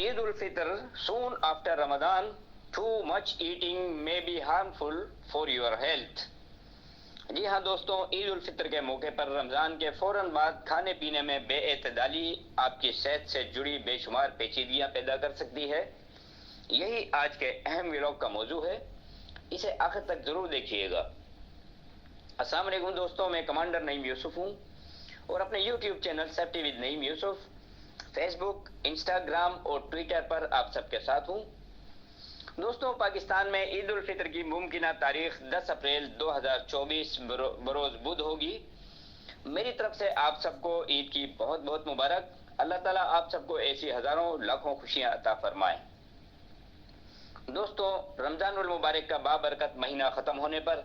Eid ul-Fitr soon after Ramadan, too much eating may be harmful for your health. جی ہاں دوستوں، عید الفطر کے موقع پر رمضان کے فوراً بعد کھانے پینے میں بے اعتدالی آپ کی صحت سے جڑی بے شمار پیچیدگیاں پیدا کر سکتی ہے۔ یہی آج کے اہم ولاگ کا موضوع ہے، اسے آخر تک ضرور دیکھیے گا۔ السلام علیکم دوستوں، میں کمانڈر نعیم یوسف ہوں اور اپنے YouTube channel safety with Naeem Yusuf, Facebook, Instagram اور ٹویٹر پر آپ سب کے ساتھ ہوں۔ دوستوں، پاکستان میں عید الفطر کی ممکنہ تاریخ 10 اپریل 2024 بروز بدھ ہوگی۔ میری طرف سے آپ سب کو عید کی بہت بہت مبارک۔ اللہ تعالیٰ آپ سب کو ایسی ہزاروں لاکھوں خوشیاں عطا فرمائے۔ دوستوں، رمضان المبارک کا بابرکت مہینہ ختم ہونے پر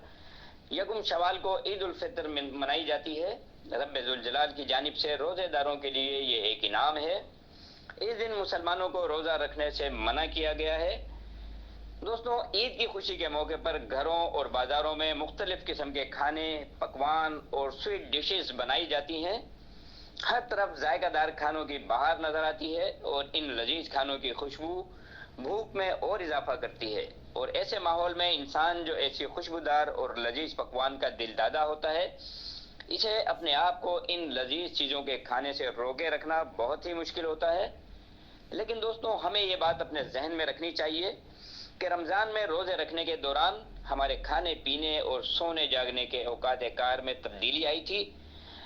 یکم شوال کو عید الفطر منائی جاتی ہے۔ رب ذوالجلال کی جانب سے روزے داروں کے لیے یہ ایک انعام ہے۔ اس دن مسلمانوں کو روزہ رکھنے سے منع کیا گیا ہے۔ دوستوں، عید کی خوشی کے موقع پر گھروں اور بازاروں میں مختلف قسم کے کھانے، پکوان اور سویٹ ڈشز بنائی جاتی ہیں۔ ہر طرف ذائقہ دار کھانوں کی بہار نظر آتی ہے اور ان لذیذ کھانوں کی خوشبو بھوک میں اور اضافہ کرتی ہے، اور ایسے ماحول میں انسان جو ایسی خوشبودار اور لذیذ پکوان کا دل دادا ہوتا ہے، اسے اپنے آپ کو ان لذیذ چیزوں کے کھانے سے روکے رکھنا بہت ہی مشکل ہوتا ہے۔ لیکن دوستوں، ہمیں یہ بات اپنے ذہن میں رکھنی چاہیے کہ رمضان میں روزے رکھنے کے دوران ہمارے کھانے پینے اور سونے جاگنے کے اوقات کار میں تبدیلی آئی تھی،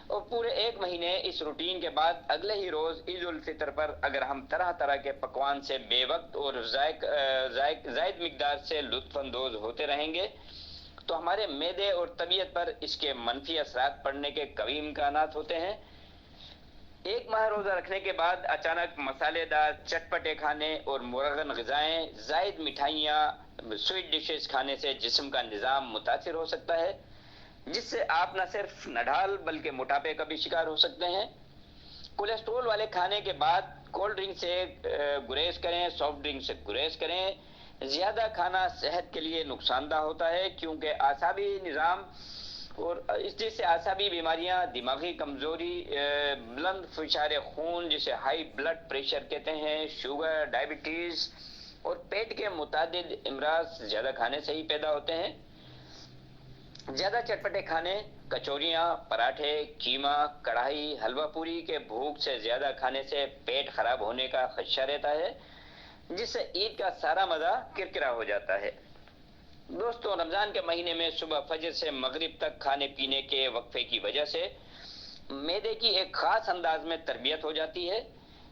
اور پورے ایک مہینے اس روٹین کے بعد اگلے ہی روز عید الفطر پر اگر ہم طرح طرح کے پکوان سے بے وقت اور زائد مقدار سے لطف اندوز ہوتے رہیں گے تو ہمارے معدے اور طبیعت پر اس کے منفی اثرات پڑنے کے قوی امکانات ہوتے ہیں۔ ایک ماہ روزہ رکھنے کے بعد اچانک مسالے دار چٹپٹے کھانے اور مرغن غذائیں، زائد مٹھائیاں، سویٹ ڈشز کھانے سے جسم کا نظام متاثر ہو سکتا ہے، جس سے آپ نہ صرف نڈھال بلکہ موٹاپے کا بھی شکار ہو سکتے ہیں۔ کولیسٹرول والے کھانے کے بعد کولڈ ڈرنک سے گریز کریں، سافٹ ڈرنک سے گریز کریں۔ زیادہ کھانا صحت کے لیے نقصان دہ ہوتا ہے، کیونکہ اعصابی نظام اور اس جس سے اعصابی بیماریاں، دماغی کمزوری، بلند فشار خون جسے ہائی بلڈ پریشر کہتے ہیں، شوگر، ڈائبٹیز اور پیٹ کے متعدد امراض زیادہ کھانے سے ہی پیدا ہوتے ہیں۔ زیادہ چٹپٹے کھانے، کچوریاں، پراٹھے، کیما، کڑھائی، حلوہ پوری کے بھوک سے زیادہ کھانے سے پیٹ خراب ہونے کا خدشہ رہتا ہے، جس سے عید کا سارا مزہ کرکرا ہو جاتا ہے۔ دوستوں، رمضان کے مہینے میں صبح فجر سے مغرب تک کھانے پینے کے وقفے کی وجہ سے معدے کی ایک خاص انداز میں تربیت ہو جاتی ہے۔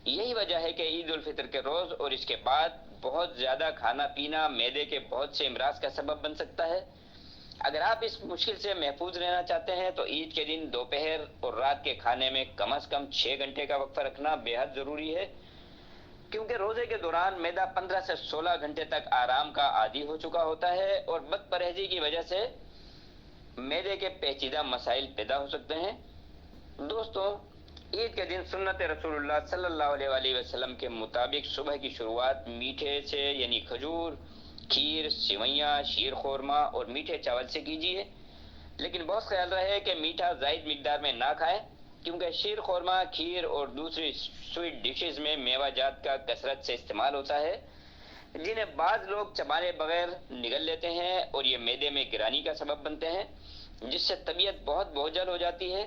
یہی وجہ ہے کہ عید الفطر کے روز اور اس کے بعد بہت زیادہ کھانا پینا معدے کے بہت سے امراض کا سبب بن سکتا ہے۔ اگر آپ اس مشکل سے محفوظ رہنا چاہتے ہیں تو عید کے دن دوپہر اور رات کے کھانے میں کم از کم 6 گھنٹے کا وقفہ رکھنا بے حد ضروری ہے، کیونکہ روزے کے دوران معدہ 15 سے 16 گھنٹے تک آرام کا عادی ہو چکا ہوتا ہے، اور بد پرہیزی کی وجہ سے معدے کے پیچیدہ مسائل پیدا ہو سکتے ہیں۔ دوستوں، عید کے دن سنت رسول اللہ صلی اللہ علیہ وآلہ وسلم کے مطابق صبح کی شروعات میٹھے سے، یعنی کھجور، کھیر، سیویاں، شیر خورما اور میٹھے چاول سے کیجیے، لیکن بہت خیال رہے کہ میٹھا زائد مقدار میں نہ کھائیں، کیونکہ شیر خورما، کھیر اور دوسری سویٹ ڈشز میں میوہ جات کا کثرت سے استعمال ہوتا ہے، جنہیں بعض لوگ چبانے بغیر نگل لیتے ہیں، اور یہ معدے میں گرانی کا سبب بنتے ہیں، جس سے طبیعت بہت بوجھل ہو جاتی ہے۔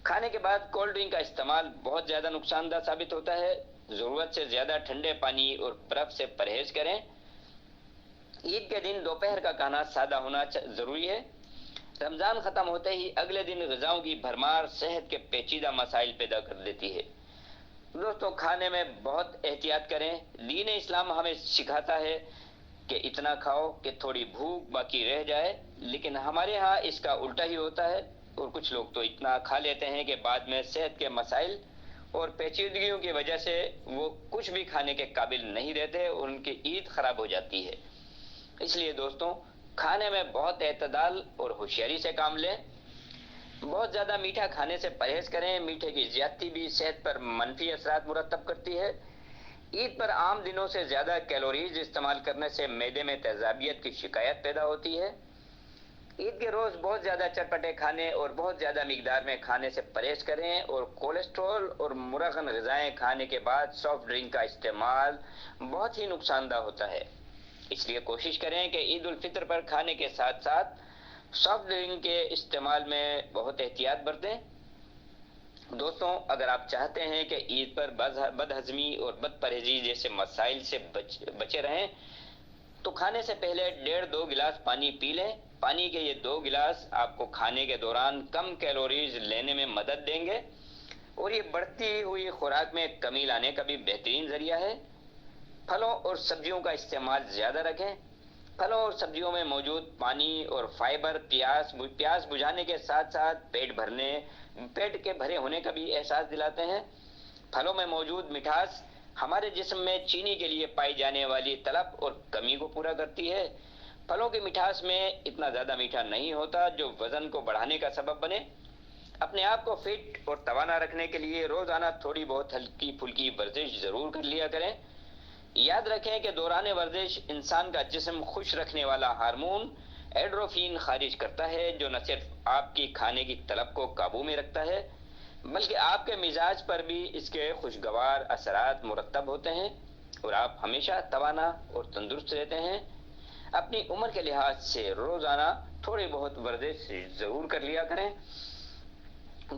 کھانے کے بعد کولڈ ڈرنک کا استعمال بہت زیادہ نقصان دہ ثابت ہوتا ہے۔ ضرورت سے زیادہ ٹھنڈے پانی اور برف سے پرہیز کریں۔ عید کے دن دوپہر کا کھانا سادہ ہونا ضروری ہے۔ رمضان ختم ہوتے ہی اگلے دن غذاؤں کی بھرمار صحت کے پیچیدہ مسائل پیدا کر دیتی ہے۔ دوستوں، کھانے میں بہت احتیاط کریں۔ دین اسلام ہمیں سکھاتا ہے کہ اتنا کھاؤ کہ تھوڑی بھوک باقی رہ جائے، لیکن ہمارے ہاں اس کا الٹا ہی ہوتا ہے، اور کچھ لوگ تو اتنا کھا لیتے ہیں کہ بعد میں صحت کے مسائل اور پیچیدگیوں کی وجہ سے وہ کچھ بھی کھانے کے قابل نہیں رہتے اور ان کی عید خراب ہو جاتی ہے۔ اس لیے دوستوں، کھانے میں بہت اعتدال اور ہوشیاری سے کام لیں۔ بہت زیادہ میٹھا کھانے سے پرہیز کریں۔ میٹھے کی زیادتی بھی صحت پر منفی اثرات مرتب کرتی ہے۔ عید پر عام دنوں سے زیادہ کیلوریز استعمال کرنے سے معدے میں تیزابیت کی شکایت پیدا ہوتی ہے۔ عید کے روز بہت زیادہ چٹپٹے کھانے اور بہت زیادہ مقدار میں کھانے سے پرہیز کریں، اور کولیسٹرول اور مرغن غذائیں کھانے کے بعد سافٹ ڈرنک کا استعمال بہت ہی نقصان دہ ہوتا ہے۔ اس لیے کوشش کریں کہ عید الفطر پر کھانے کے ساتھ ساتھ سافٹ ڈرنک کے استعمال میں بہت احتیاط برتیں۔ دوستوں، اگر آپ چاہتے ہیں کہ عید پر بد ہضمی اور بد پرہیزی جیسے مسائل سے بچے رہیں تو کھانے سے پہلے 1.5-2 گلاس پانی پی لیں۔ پانی کے یہ 2 گلاس آپ کو کھانے کے دوران کم کیلوریز لینے میں مدد دیں گے، اور یہ بڑھتی ہوئی خوراک میں کمی لانے کا بھی بہترین ذریعہ ہے۔ پھلوں اور سبزیوں کا استعمال زیادہ رکھیں۔ پھلوں اور سبزیوں میں موجود پانی اور فائبر پیاس بجھانے کے ساتھ ساتھ پیٹ کے بھرے ہونے کا بھی احساس دلاتے ہیں۔ پھلوں میں موجود مٹھاس ہمارے جسم میں چینی کے لیے پائی جانے والی طلب اور کمی کو پورا کرتی ہے۔ پھلوں کی مٹھاس میں اتنا زیادہ میٹھا نہیں ہوتا جو وزن کو بڑھانے کا سبب بنے۔ اپنے آپ کو فٹ اور توانا رکھنے کے لیے روزانہ تھوڑی بہت ہلکی پھلکی ورزش ضرور کر لیا کریں۔ یاد رکھیں کہ دوران ورزش انسان کا جسم خوش رکھنے والا ہارمون ایڈروفین خارج کرتا ہے، جو نہ صرف آپ کی کھانے کی طلب کو قابو میں رکھتا ہے بلکہ آپ کے مزاج پر بھی اس کے خوشگوار اثرات مرتب ہوتے ہیں، اور آپ ہمیشہ توانا اور تندرست رہتے ہیں۔ اپنی عمر کے لحاظ سے روزانہ تھوڑی بہت ورزش ضرور کر لیا کریں۔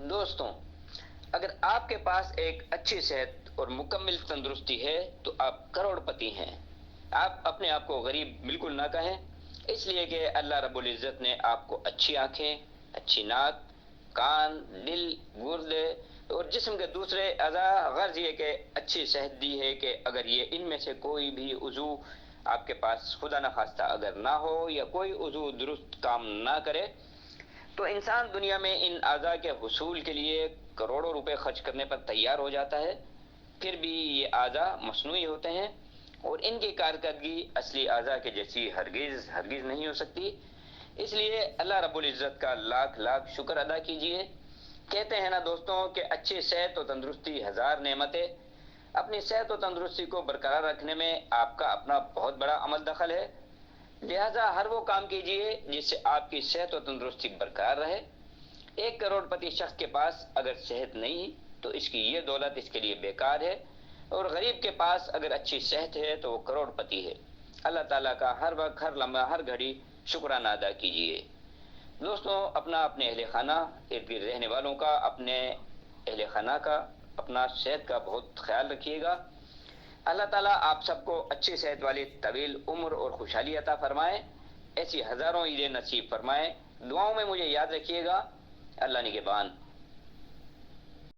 دوستوں، اگر آپ کے پاس ایک اچھی صحت اور مکمل تندرستی ہے تو آپ کروڑ پتی ہیں۔ آپ اپنے آپ کو غریب بالکل نہ کہیں، اس لیے کہ اللہ رب العزت نے آپ کو اچھی آنکھیں، اچھی ناک، کان، دل، گردے اور جسم کے دوسرے اعضاء، غرض یہ کہ اچھی صحت دی ہے کہ اگر یہ ان میں سے کوئی بھی عضو آپ کے پاس خدا نخواستہ اگر نہ ہو یا کوئی عضو درست کام نہ کرے تو انسان دنیا میں ان اعضاء کے حصول کے لیے کروڑوں روپے خرچ کرنے پر تیار ہو جاتا ہے، پھر بھی یہ اعضاء مصنوعی ہوتے ہیں اور ان کی کارکردگی اصلی اعضاء کے جیسی ہرگز نہیں ہو سکتی۔ اس لیے اللہ رب العزت کا لاکھ لاکھ شکر ادا کیجئے۔ کہتے ہیں نا دوستوں کہ اچھی صحت و تندرستی ہزار نعمتیں۔ اپنی صحت و تندرستی کو برقرار رکھنے میں آپ کا اپنا بہت بڑا عمل دخل ہے، لہذا ہر وہ کام کیجئے جس سے آپ کی صحت و تندرستی برقرار رہے۔ 1 کروڑ پتی شخص کے پاس اگر صحت نہیں تو اس کی یہ دولت اس کے لیے بیکار ہے، اور غریب کے پاس اگر اچھی صحت ہے تو وہ کروڑ پتی ہے۔ اللہ تعالیٰ کا ہر وقت، ہر لمحہ، ہر گھڑی شکرانہ ادا کیجئے۔ دوستوں، اپنے اہل خانہ، ارد گرد رہنے والوں کا، اپنے اہل خانہ کا، اپنا صحت کا بہت خیال رکھیے گا۔ اللہ تعالیٰ آپ سب کو اچھی صحت والی طویل عمر اور خوشحالی عطا فرمائے، ایسی ہزاروں عیدیں نصیب فرمائے۔ دعاؤں میں مجھے یاد رکھیے گا۔ اللہ نگہبان۔